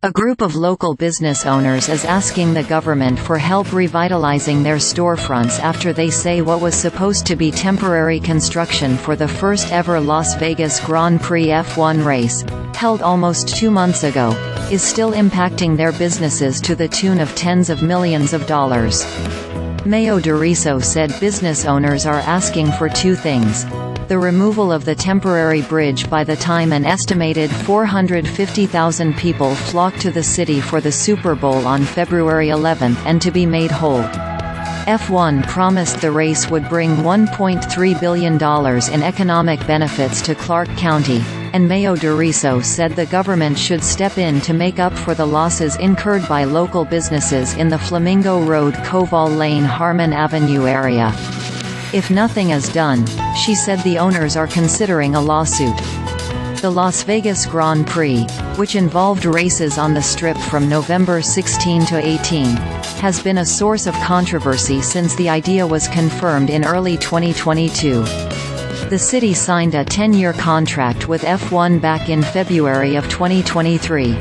A group of local business owners is asking the government for help revitalizing their storefronts after they say what was supposed to be temporary construction for the first ever Las Vegas Grand Prix F1 race, held almost 2 months ago, is still impacting their businesses to the tune of tens of millions of dollars. Mayo-DeRiso said business owners are asking for two things: the removal of the temporary bridge by the time an estimated 450,000 people flock to the city for the Super Bowl on February 11, and to be made whole. F1 promised the race would bring $1.3 billion in economic benefits to Clark County, and Mayo-DeRiso said the government should step in to make up for the losses incurred by local businesses in the Flamingo Road-Koval Lane-Harmon Avenue area. If nothing is done, she said the owners are considering a lawsuit. The Las Vegas Grand Prix, which involved races on the Strip from November 16 to 18, has been a source of controversy since the idea was confirmed in early 2022. The city signed a 10-year contract with F1 back in February of 2023.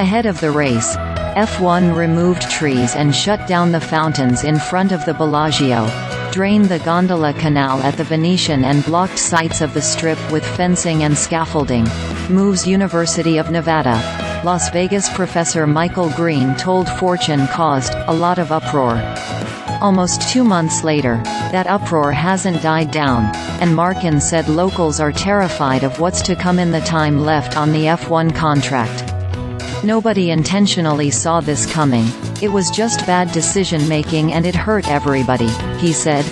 Ahead of the race, F1 removed trees and shut down the fountains in front of the Bellagio, drained the gondola canal at the Venetian and blocked sites of the Strip with fencing and scaffolding, moves University of Nevada, Las Vegas professor Michael Green told Fortune caused a lot of uproar. Almost 2 months later, that uproar hasn't died down, and Markin said locals are terrified of what's to come in the time left on the F1 contract. Nobody intentionally saw this coming. It was just bad decision-making and it hurt everybody, he said.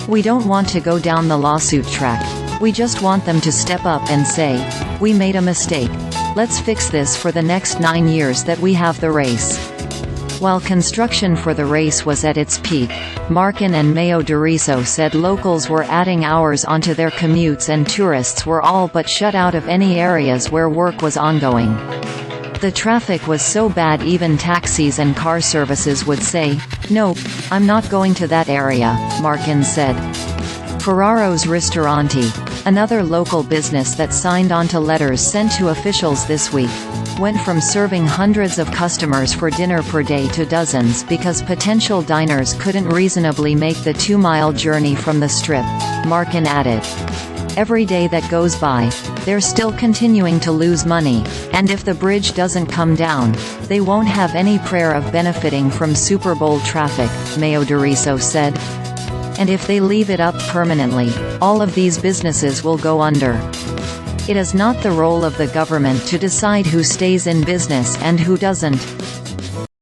We don't want to go down the lawsuit track. We just want them to step up and say, we made a mistake. Let's fix this for the next 9 years that we have the race. While construction for the race was at its peak, Markin and Mayo-DeRiso said locals were adding hours onto their commutes and tourists were all but shut out of any areas where work was ongoing. The traffic was so bad even taxis and car services would say, "Nope, I'm not going to that area," Markin said. Ferraro's Ristorante, another local business that signed on to letters sent to officials this week, went from serving hundreds of customers for dinner per day to dozens because potential diners couldn't reasonably make the 2-mile journey from the Strip, Markin added. Every day that goes by, they're still continuing to lose money, and if the bridge doesn't come down, they won't have any prayer of benefiting from Super Bowl traffic, Mayo-DeRiso said. And if they leave it up permanently, all of these businesses will go under. It is not the role of the government to decide who stays in business and who doesn't.